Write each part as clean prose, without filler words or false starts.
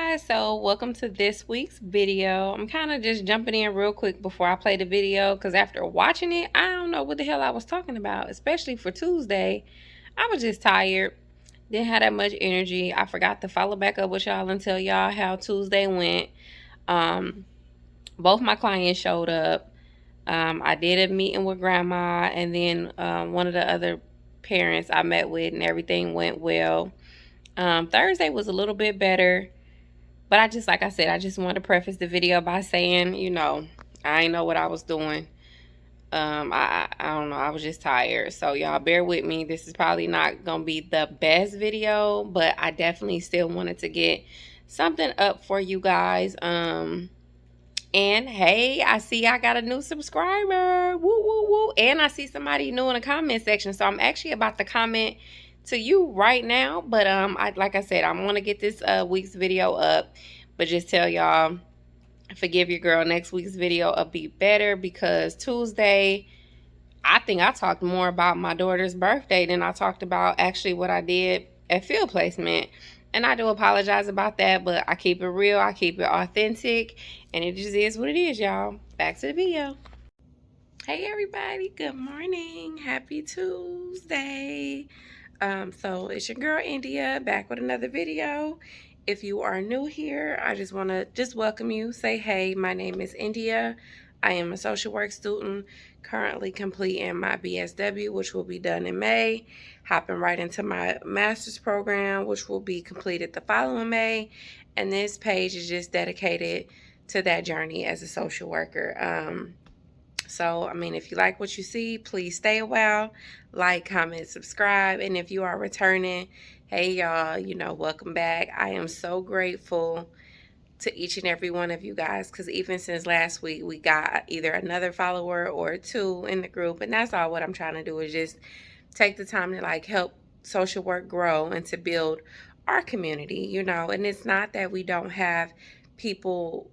guys, so welcome to this week's video. I'm kind of just jumping in real quick before I play the video because after watching it, I don't know what the hell I was talking about, especially for Tuesday. I was just tired, didn't have that much energy. I forgot to follow back up with y'all and tell y'all how Tuesday went. um Both my clients showed up. I did a meeting with grandma, and then one of the other parents I met with, and everything went well. Thursday was a little bit better. But like I said, I just want to preface the video by saying, I ain't know what I was doing. I don't know. I was just tired. So y'all bear with me. This is probably not going to be the best video, but I definitely still wanted to get something up for you guys. And hey, I see I got a new subscriber. Woo, woo, woo. And I see somebody new in the comment section. So I'm actually about to comment to you right now. But like I said, I'm gonna get this week's video up. But just tell y'all, forgive your girl. Next week's video will be better because Tuesday, I think I talked more about my daughter's birthday than I talked about actually what I did at field placement. And I do apologize about that, but I keep it real, I keep it authentic, and it just is what it is, y'all. Back to the video. Hey everybody, good morning. Happy Tuesday. So it's your girl India back with another video. If you are new here, I just want to welcome you. Say hey, my name is India. I am a social work student currently completing my BSW, which will be done in May. Hopping right into my master's program, which will be completed the following May. And this page is just dedicated to that journey as a social worker. So, I mean, if you like what you see, please stay a while, like, comment, subscribe. And if you are returning, hey, y'all, welcome back. I am so grateful to each and every one of you guys because even since last week, we got either another follower or two in the group. And that's all what I'm trying to do is just take the time to like help social work grow and to build our community. And it's not that we don't have people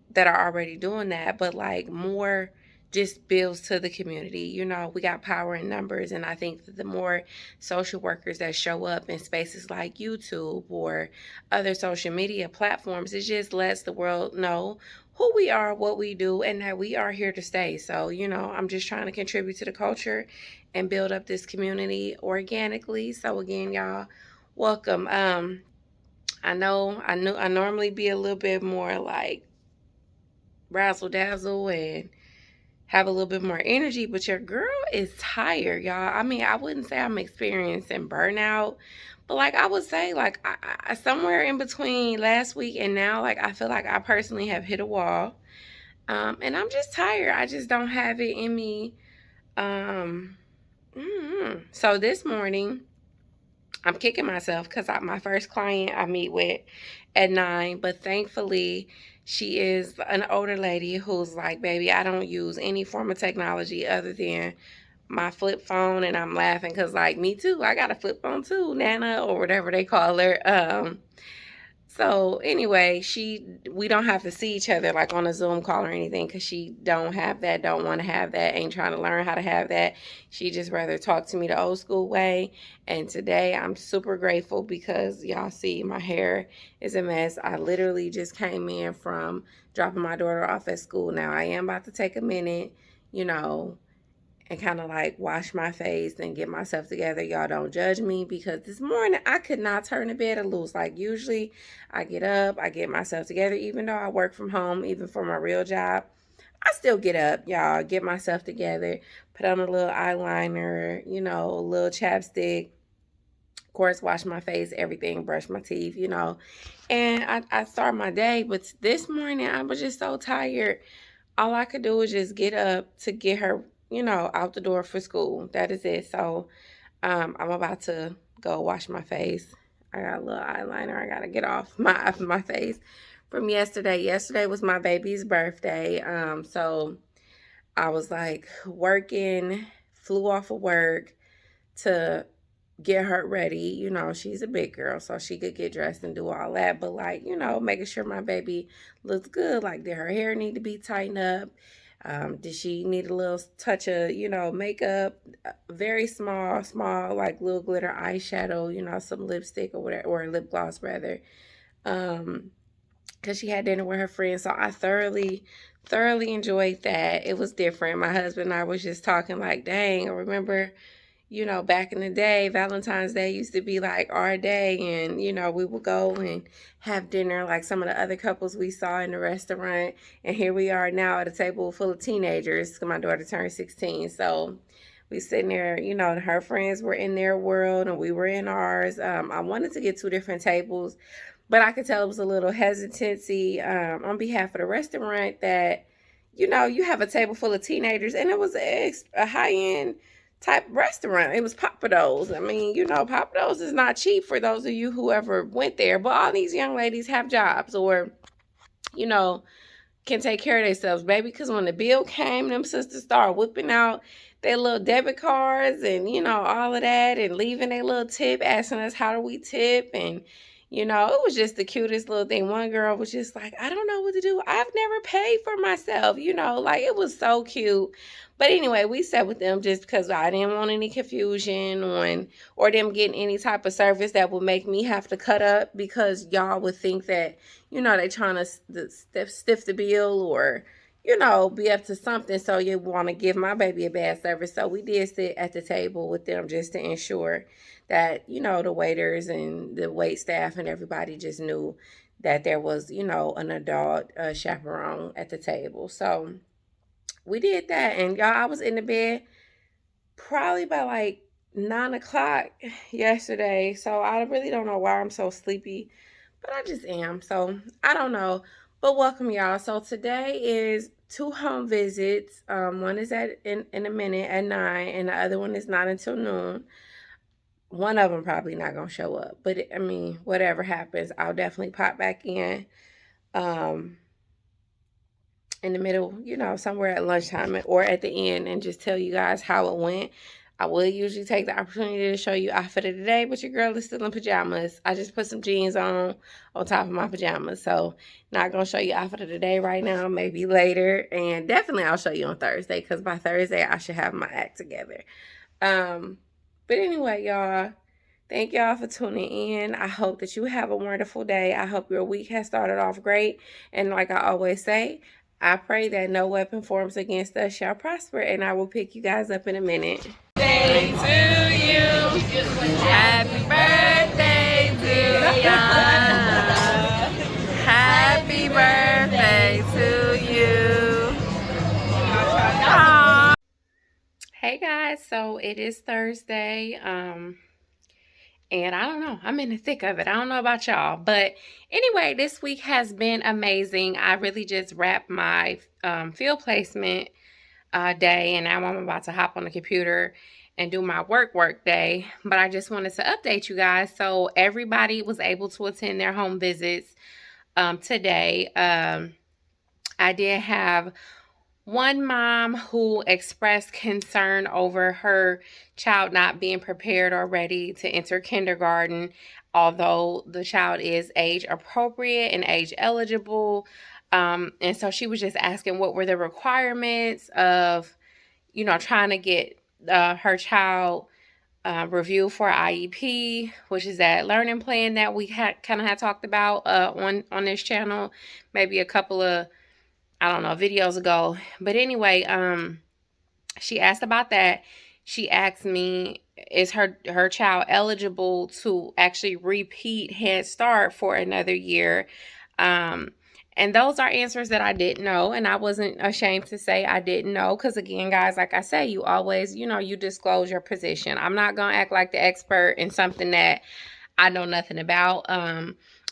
that are already doing that, but like more just builds to the community. We got power in numbers, and I think that the more social workers that show up in spaces like YouTube or other social media platforms, it just lets the world know who we are, what we do, and that we are here to stay. So, I'm just trying to contribute to the culture and build up this community organically. So again, y'all, welcome. I know I normally be a little bit more like razzle dazzle and have a little bit more energy, but your girl is tired, y'all. I mean, I wouldn't say I'm experiencing burnout, but like I would say, like I somewhere in between last week and now, like I feel like I personally have hit a wall, and I'm just tired. I just don't have it in me. Um, So this morning, I'm kicking myself because my first client I meet with at 9, but thankfully she is an older lady who's like, baby, I don't use any form of technology other than my flip phone. And I'm laughing because like me too, I got a flip phone too, Nana or whatever they call her. So anyway, we don't have to see each other like on a Zoom call or anything because she don't have that, don't want to have that, ain't trying to learn how to have that. She just rather talk to me the old school way. And today I'm super grateful because y'all see my hair is a mess. I literally just came in from dropping my daughter off at school. Now I am about to take a minute, you know, and kind of like wash my face and get myself together. Y'all don't judge me because this morning I could not turn the bed loose. Like usually I get up, I get myself together, even though I work from home, even for my real job. I still get up, y'all, get myself together, put on a little eyeliner, a little chapstick, of course, wash my face, everything, brush my teeth. And I start my day. But this morning I was just so tired. All I could do was just get up to get her, out the door for school. That is it. So I'm about to go wash my face. I got a little eyeliner I gotta get off my face from yesterday. Yesterday was my baby's birthday. So I was like working, flew off of work to get her ready. She's a big girl, so she could get dressed and do all that. But like, making sure my baby looks good. Like, did her hair need to be tightened up? Did she need a little touch of, makeup? Very small, like little glitter eyeshadow, some lipstick or whatever, or lip gloss rather. Um, because she had dinner with her friends. So I thoroughly enjoyed that. It was different. My husband and I was just talking like, dang, I remember, back in the day, Valentine's Day used to be like our day, and we would go and have dinner like some of the other couples we saw in the restaurant. And here we are now at a table full of teenagers. My daughter turned 16, so we sitting there, her friends were in their world and we were in ours. I wanted to get two different tables, but I could tell it was a little hesitancy on behalf of the restaurant that, you have a table full of teenagers, and it was a high-end type restaurant. It was Papados. I mean, Papados is not cheap for those of you who ever went there, but all these young ladies have jobs or, you know, can take care of themselves, baby. Because when the bill came, them sisters started whipping out their little debit cards and, all of that, and leaving their little tip, asking us how do we tip. And, it was just the cutest little thing. One girl was just like, I don't know what to do. I've never paid for myself, like it was so cute. But anyway, we sat with them just because I didn't want any confusion on or them getting any type of service that would make me have to cut up, because y'all would think that, they trying to stiff the bill or, be up to something. So you want to give my baby a bad service. So we did sit at the table with them just to ensure that, the waiters and the wait staff and everybody just knew that there was, an adult chaperone at the table. So we did that. And y'all, I was in the bed probably by like 9 o'clock yesterday. So I really don't know why I'm so sleepy, but I just am. So I don't know. But welcome, y'all. So today is two home visits. One is in a minute at 9, and the other one is not until noon. One of them probably not gonna show up, but I mean, whatever happens, I'll definitely pop back um, in the middle, somewhere at lunchtime or at the end, and just tell you guys how it went. I will usually take the opportunity to show you outfit of the day, but your girl is still in pajamas. I just put some jeans on top of my pajamas. So not going to show you outfit of the day right now, maybe later. And definitely I'll show you on Thursday, because by Thursday I should have my act together. But anyway, y'all, thank y'all for tuning in. I hope that you have a wonderful day. I hope your week has started off great. And like I always say, I pray that no weapon forms against us shall prosper. And I will pick you guys up in a minute. Birthday to you. Happy birthday to ya. Happy birthday to you. Aww. Hey guys, so it is Thursday. And I don't know, I'm in the thick of it. I don't know about y'all. But anyway, this week has been amazing. I really just wrapped my field placement day, and now I'm about to hop on the computer and do my work day. But I just wanted to update you guys. So everybody was able to attend their home visits today. I did have one mom who expressed concern over her child not being prepared or ready to enter kindergarten, although the child is age appropriate and age eligible. And so she was just asking what were the requirements of, trying to get her child review for IEP, which is that learning plan that we had talked about on this channel, maybe a couple of, I don't know, videos ago. But anyway, she asked about that. She asked me, is her child eligible to actually repeat Head Start for another year? And those are answers that I didn't know, and I wasn't ashamed to say I didn't know, because again, guys, like I say, you always, you disclose your position. I'm not going to act like the expert in something that I know nothing about.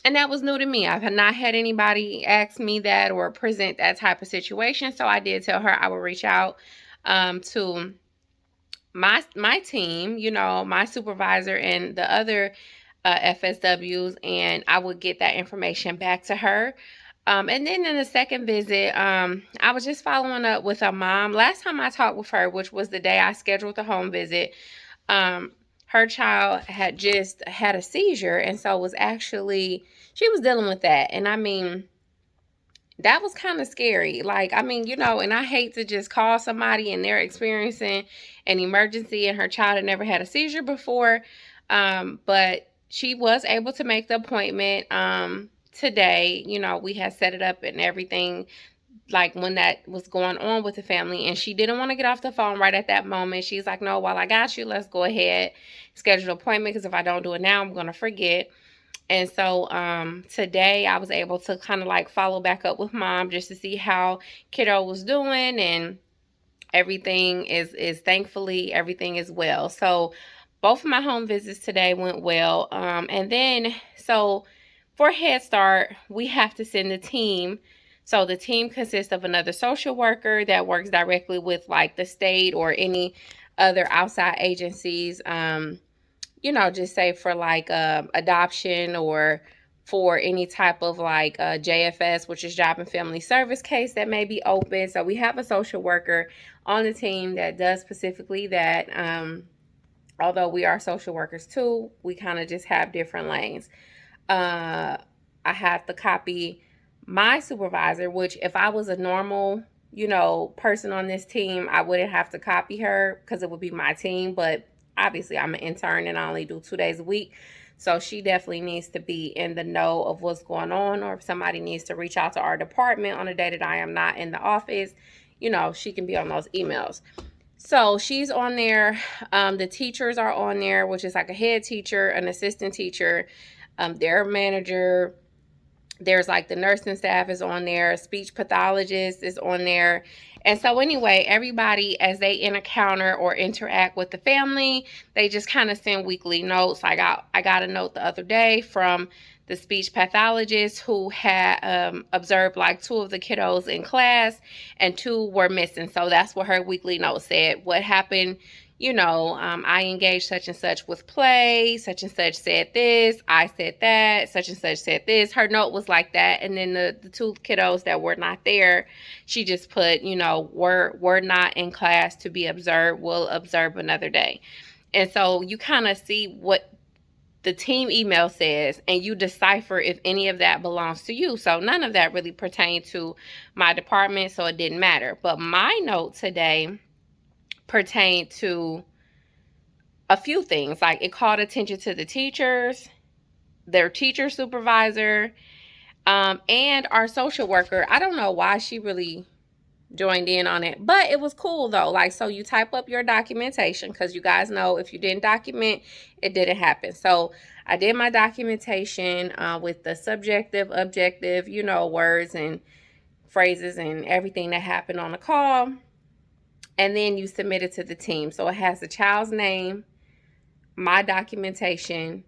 And that was new to me. I've not had anybody ask me that or present that type of situation. So I did tell her I would reach out to my team, my supervisor and the other FSWs, and I would get that information back to her. And then in the second visit, I was just following up with a mom. Last time I talked with her, which was the day I scheduled the home visit, her child had just had a seizure, and so she was dealing with that. And I mean, that was kind of scary. Like, I mean, and I hate to just call somebody and they're experiencing an emergency and her child had never had a seizure before. But she was able to make the appointment today, we had set it up and everything, like when that was going on with the family, and she didn't want to get off the phone right at that moment. She's like, no, while I got you, let's go ahead, schedule an appointment, because if I don't do it now, I'm going to forget. And so today I was able to kind of like follow back up with mom just to see how kiddo was doing, and everything is thankfully everything is well. So both of my home visits today went well. And then so for Head Start, we have to send the team. So the team consists of another social worker that works directly with like the state or any other outside agencies. Just say for like adoption, or for any type of like JFS, which is Job and Family Service case that may be open. So we have a social worker on the team that does specifically that. Although we are social workers too, we kind of just have different lanes. I have to copy my supervisor, which if I was a normal, person on this team, I wouldn't have to copy her because it would be my team. But obviously, I'm an intern and I only do 2 days a week. So she definitely needs to be in the know of what's going on, or if somebody needs to reach out to our department on a day that I am not in the office, she can be on those emails. So she's on there. The teachers are on there, which is like a head teacher, an assistant teacher, their manager. There's like the nursing staff is on there, speech pathologist is on there. And so anyway, everybody, as they encounter or interact with the family, they just kind of send weekly notes. I got a note the other day from the speech pathologist who had observed like 2 of the kiddos in class and 2 were missing. So that's what her weekly note said. What happened? I engaged such and such with play, such and such said this, I said that, such and such said this. Her note was like that. And then the 2 kiddos that were not there, she just put, were not in class to be observed, will observe another day. And so you kind of see what the team email says, and you decipher if any of that belongs to you. So none of that really pertained to my department, so it didn't matter. But my note today pertained to a few things. Like, it called attention to the teachers, their teacher supervisor, and our social worker. I don't know why she really joined in on it, but it was cool though. Like, so you type up your documentation, because you guys know if you didn't document, it didn't happen. So I did my documentation with the subjective, objective, words and phrases and everything that happened on the call. And then you submit it to the team. So it has the child's name, my documentation,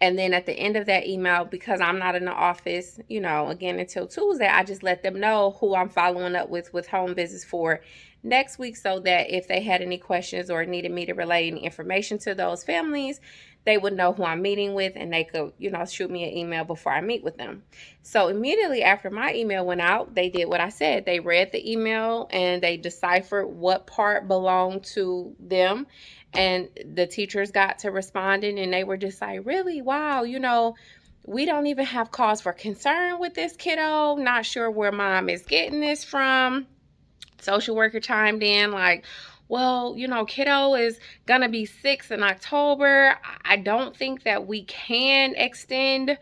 and then at the end of that email, because I'm not in the office, again, until Tuesday, I just let them know who I'm following up with home visits for next week, so that if they had any questions or needed me to relay any information to those families, they would know who I'm meeting with, and they could, shoot me an email before I meet with them. So immediately after my email went out, they did what I said. They read the email and they deciphered what part belonged to them. And the teachers got to responding, and they were just like, really? Wow, we don't even have cause for concern with this kiddo. Not sure where mom is getting this from. Social worker chimed in like, well, kiddo is going to be 6 in October. I don't think that we can extend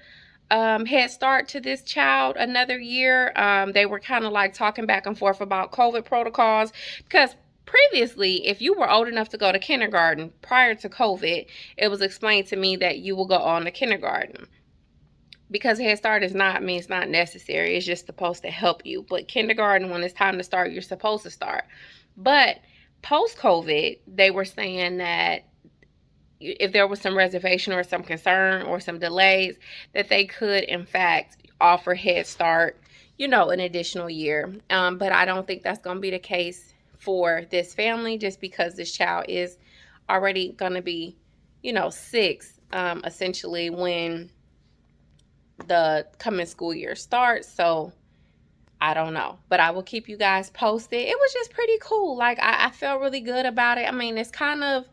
Head Start to this child another year. They were kind of like talking back and forth about COVID protocols, because previously, if you were old enough to go to kindergarten prior to COVID, it was explained to me that you will go on to kindergarten. Because Head Start it's not necessary. It's just supposed to help you. But kindergarten, when it's time to start, you're supposed to start. But post-COVID, they were saying that if there was some reservation or some concern or some delays, that they could, in fact, offer Head Start, an additional year. But I don't think that's going to be the case for this family, just because this child is already going to be, 6, essentially, when the coming school year starts. So I don't know, but I will keep you guys posted. It was just pretty cool. Like, I felt really good about it. I mean, it's kind of,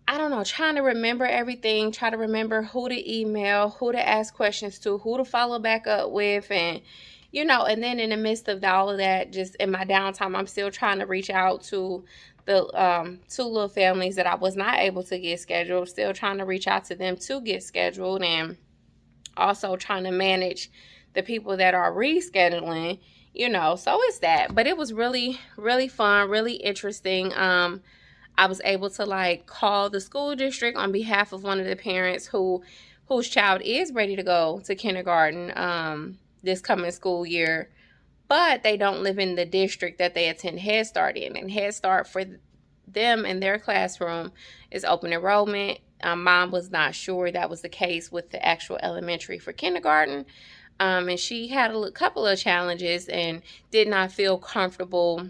I don't know, trying to remember everything, try to remember who to email, who to ask questions to, who to follow back up with. And, and then in the midst of all of that, just in my downtime, I'm still trying to reach out to the 2 little families that I was not able to get scheduled, still trying to reach out to them to get scheduled. And also trying to manage the people that are rescheduling, so it's that. But it was really, really fun, really interesting. I was able to like call the school district on behalf of one of the parents whose child is ready to go to kindergarten this coming school year, but they don't live in the district that they attend Head Start in. And Head Start for them in their classroom is open enrollment. Mom was not sure that was the case with the actual elementary for kindergarten. And she had a couple of challenges and did not feel comfortable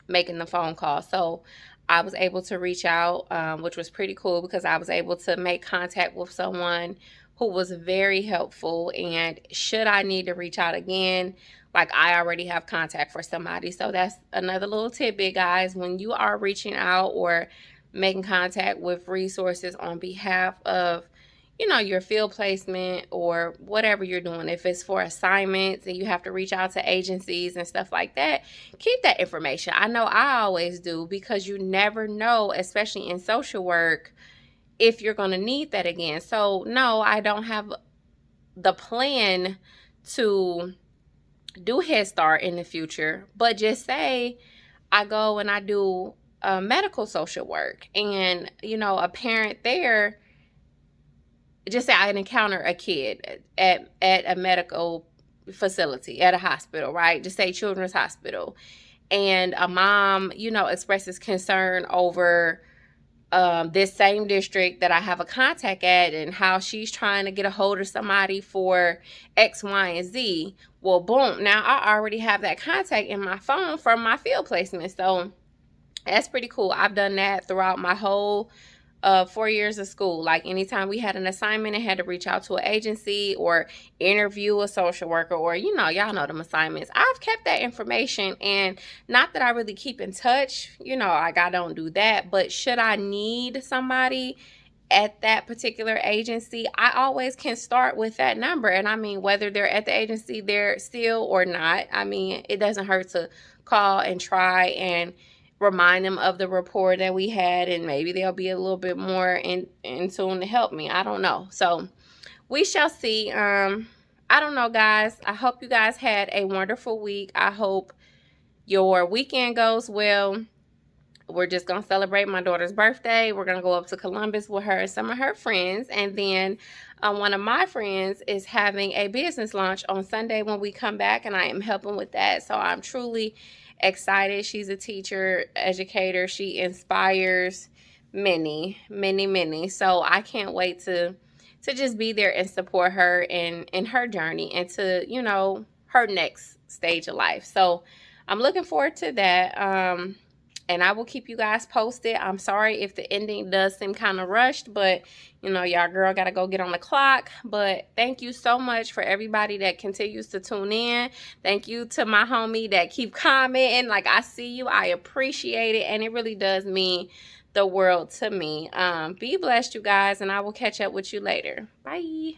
making the phone call. So I was able to reach out, which was pretty cool because I was able to make contact with someone who was very helpful. And should I need to reach out again, like I already have contact for somebody. So that's another little tidbit, guys. When you are reaching out or making contact with resources on behalf of your field placement or whatever you're doing, if it's for assignments and you have to reach out to agencies and stuff like that, keep that information. I know I always do, because you never know, especially in social work, if you're going to need that again. So no, I don't have the plan to do Head Start in the future, but just say I go and I do medical social work, and a parent there, just say I encounter a kid at a medical facility, at a hospital, right? Just say Children's Hospital. And a mom, expresses concern over this same district that I have a contact at, and how she's trying to get a hold of somebody for X, Y, and Z. Well, boom, now I already have that contact in my phone from my field placement. So that's pretty cool. I've done that throughout my whole 4 years of school. Like anytime we had an assignment and had to reach out to an agency or interview a social worker, or y'all know them assignments, I've kept that information. And not that I really keep in touch, like I don't do that, but should I need somebody at that particular agency, I always can start with that number. And I mean, whether they're at the agency there still or not, I mean, it doesn't hurt to call and try and remind them of the rapport that we had, and maybe they'll be a little bit more in tune to help me. I don't know. So we shall see. I don't know, guys. I hope you guys had a wonderful week. I hope your weekend goes well. We're just going to celebrate my daughter's birthday. We're going to go up to Columbus with her and some of her friends. And then one of my friends is having a business launch on Sunday when we come back, and I am helping with that. So I'm truly excited. She's a teacher, educator. She inspires many, many, many. So I can't wait to just be there and support her in her journey and to, her next stage of life. So I'm looking forward to that. And I will keep you guys posted. I'm sorry if the ending does seem kind of rushed, but y'all girl got to go get on the clock. But thank you so much for everybody that continues to tune in. Thank you to my homie that keep commenting. Like, I see you. I appreciate it. And it really does mean the world to me. Be blessed, you guys, and I will catch up with you later. Bye.